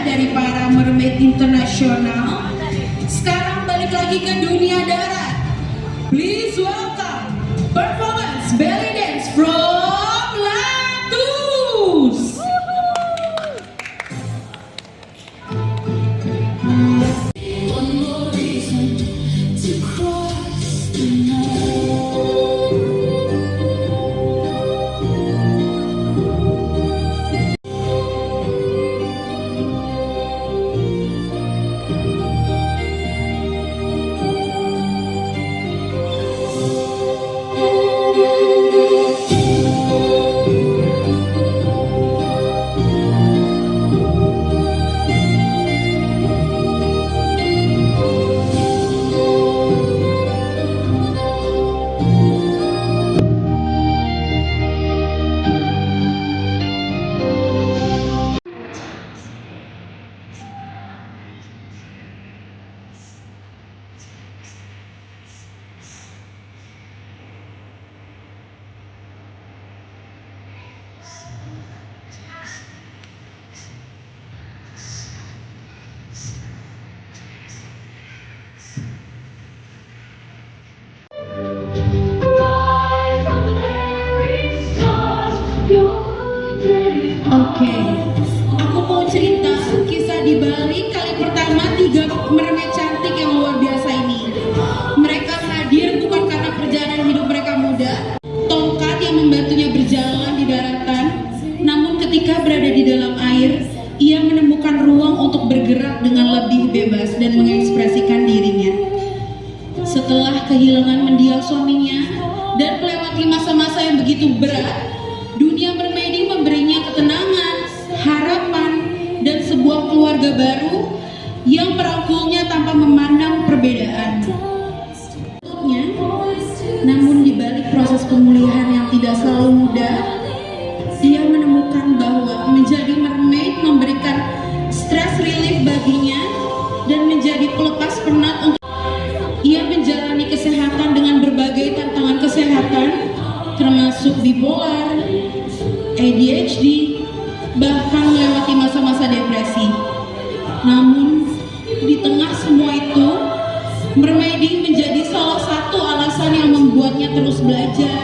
Dari para mermaid internasional. Sekarang balik lagi ke dunia darat. Please welcome performance belly dance from Latus. One more reason to cross the night. Oke, aku mau cerita kisah di balik kali pertama 3 mermaid cantik yang luar biasa ini. Mereka hadir bukan karena perjalanan hidup mereka mudah, tongkat yang membantunya berjalan di daratan, namun ketika berada di dalam air, ia menemukan ruang untuk bergerak dengan lebih bebas dan mengekspresikan dirinya. Setelah kehilangan mendiang suaminya dan melewati masa-masa yang begitu berat, dunia mermaiding memberinya ketenangan, harapan, dan sebuah keluarga baru yang merangkulnya tanpa memandang perbedaan. Namun di balik proses pemulihan yang tidak selalu mudah, ia menemukan bahwa menjadi mermaid memberikan stress relief baginya dan menjadi pelepas penat untuk ia menjalani kesehatan dengan berbagai tantangan kesehatan, termasuk bipolar, ADHD, bahkan melewati masa-masa depresi. Namun, di tengah semua itu, mermaiding menjadi salah satu alasan yang membuatnya terus belajar,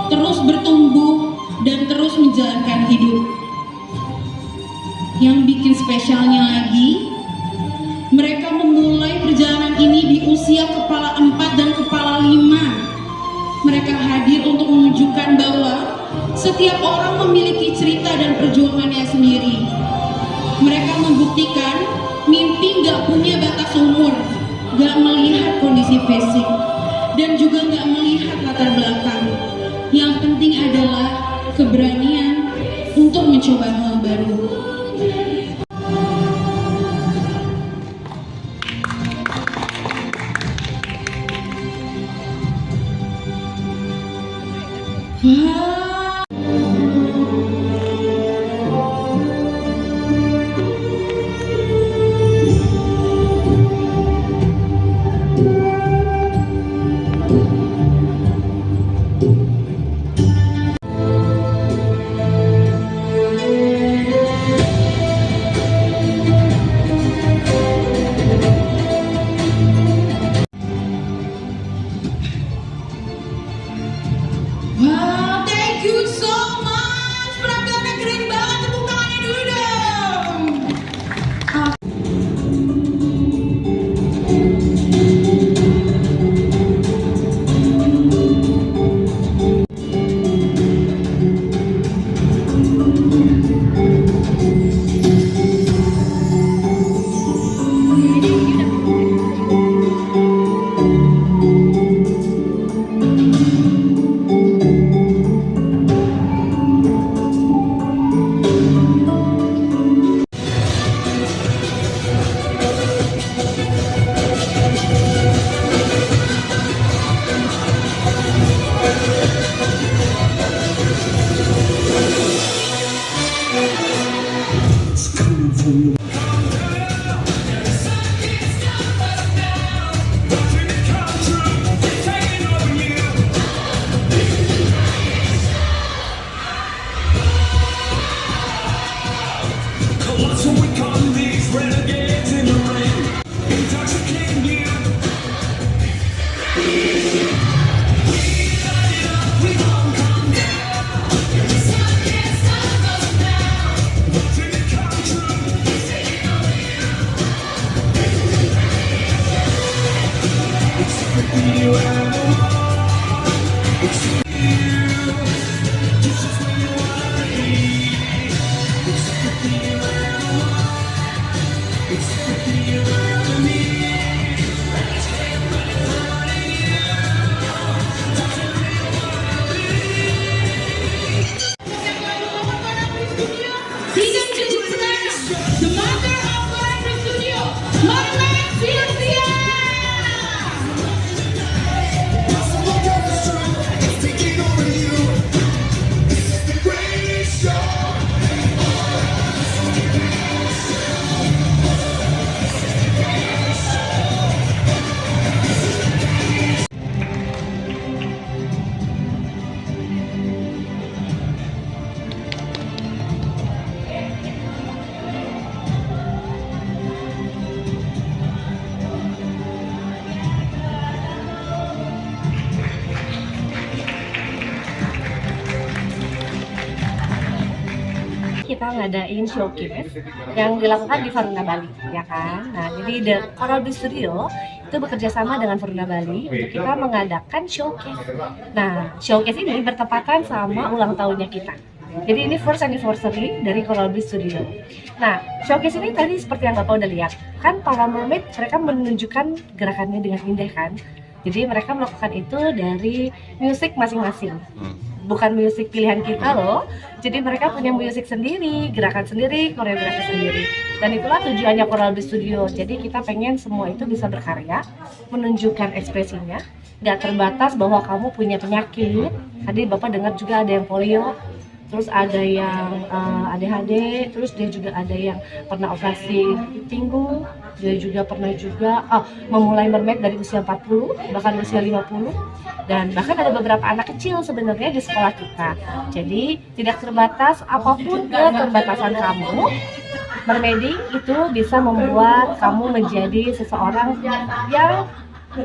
terus bertumbuh, dan terus menjalankan hidup. Yang bikin spesialnya lagi, setiap orang memiliki cerita dan perjuangannya sendiri. Mereka membuktikan mimpi gak punya batas umur, gak melihat kondisi fisik, dan juga gak melihat latar belakang. Yang penting adalah keberanian untuk mencoba hal baru. Wow, thank you so much. Penampilannya keren banget, tepuk tangannya dulu dong. Kita ngadain showcase yang dilakukan di Varuna Bali, ya kan? Nah, jadi The Coral Blue Studio itu bekerja sama dengan Varuna Bali untuk kita mengadakan showcase. Nah, showcase ini bertepatan sama ulang tahunnya kita. Jadi ini first anniversary dari Coral Blue Studio. Nah, showcase ini tadi seperti yang Bapak udah lihat, kan para mermaid mereka menunjukkan gerakannya dengan indah kan? Jadi mereka melakukan itu dari musik masing-masing. Bukan musik pilihan kita loh. Jadi mereka punya musik sendiri, gerakan sendiri, koreografi sendiri. Dan itulah tujuannya Coral Blue Studio. Jadi kita pengen semua itu bisa berkarya, menunjukkan ekspresinya. Gak terbatas bahwa kamu punya penyakit. Tadi Bapak dengar juga ada yang polio, terus ada yang ADHD, terus dia juga ada yang pernah operasi pinggung, dia juga pernah memulai mermaid dari usia 40, bahkan usia 50, dan bahkan ada beberapa anak kecil sebenarnya di sekolah kita. Jadi tidak terbatas apapun keterbatasan kamu, mermaiding itu bisa membuat kamu menjadi seseorang yang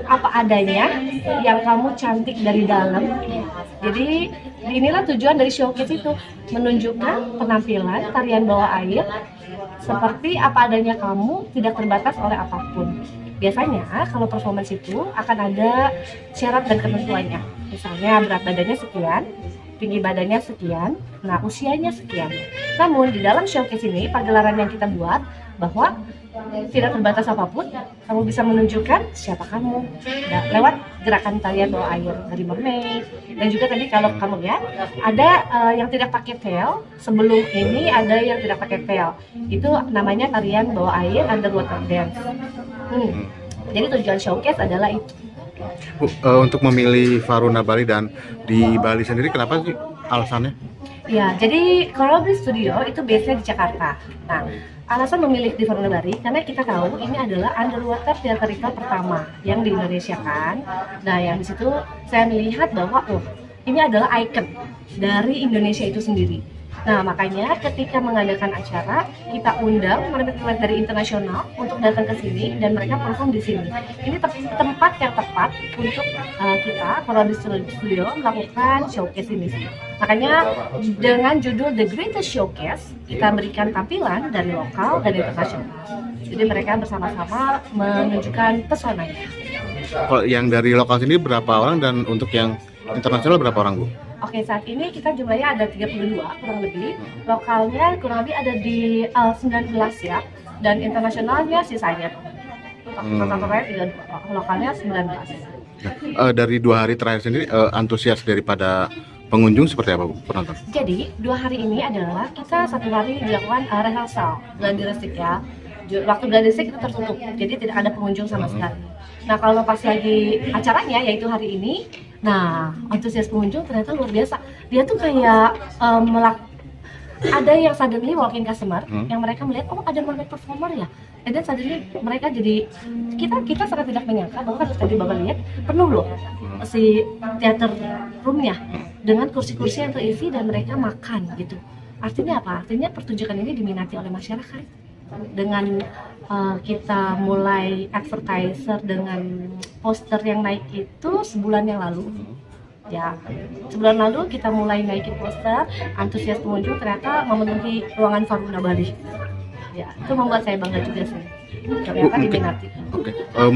apa adanya, yang kamu cantik dari dalam. Jadi inilah tujuan dari showcase itu, menunjukkan penampilan tarian bawah air seperti apa adanya kamu, tidak terbatas oleh apapun. Biasanya kalau performance itu akan ada syarat dan ketentuannya. Misalnya berat badannya sekian, tinggi badannya sekian, nah usianya sekian. Namun di dalam showcase ini pagelaran yang kita buat bahwa tidak terbatas apapun, kamu bisa menunjukkan siapa kamu lewat gerakan tarian bawah air dari mermaid. Dan juga tadi kalau kamu lihat ada yang tidak pakai tail, sebelum ini ada yang tidak pakai tail, itu namanya tarian bawah air underwater dance. Jadi tujuan showcase adalah itu. Bu, untuk memilih Varuna Bali dan di Bali sendiri kenapa sih alasannya? Ya, jadi Coral Studio itu base-nya di Jakarta. Nah, alasan memilih di Varuna Bali karena kita tahu ini adalah underwater theatrical pertama yang di Indonesia kan. Nah, yang di situ saya melihat bahwa ini adalah ikon dari Indonesia itu sendiri. Nah, makanya ketika mengadakan acara, kita undang mereka dari internasional untuk datang ke sini dan mereka perform di sini. Ini tempat yang tepat untuk kita, Coral Studio, melakukan showcase ini. Makanya dengan judul The Greatest Showcase, kita berikan tampilan dari lokal dan internasional. Jadi mereka bersama-sama menunjukkan pesonanya. Kalau yang dari lokal sini berapa orang dan untuk yang internasional berapa orang, Bu? Oke, saat ini kita jumlahnya ada 32 kurang lebih. Lokalnya kurang lebih ada di 19 ya, dan internasionalnya sisanya. Totalnya 32, lokalnya 19. Nah, dari 2 hari terakhir sendiri antusias daripada pengunjung seperti apa, Bu, penonton? Jadi 2 hari ini adalah kita 1 hari dilakukan rehearsal gladi resik ya. Waktu gladi resik itu tertutup, jadi tidak ada pengunjung sama sekali. Nah, kalau pas lagi acaranya yaitu hari ini, nah antusias pengunjung ternyata luar biasa. Dia tuh kayak ada yang suddenly walk-in customer yang mereka melihat ada mermaid performer ya. Dan suddenly mereka jadi kita sangat tidak menyangka bahwa kan tadi Bapak lihat penuh loh si theater roomnya dengan kursi-kursi yang terisi dan mereka makan gitu. Artinya apa? Artinya pertunjukan ini diminati oleh masyarakat. Dengan kita mulai advertiser dengan poster yang naik itu sebulan yang lalu ya, sebulan lalu kita mulai naikin poster, antusias pengunjung ternyata memenuhi ruangan Varuna Bali ya, itu membuat saya bangga juga sih, ternyata diminati.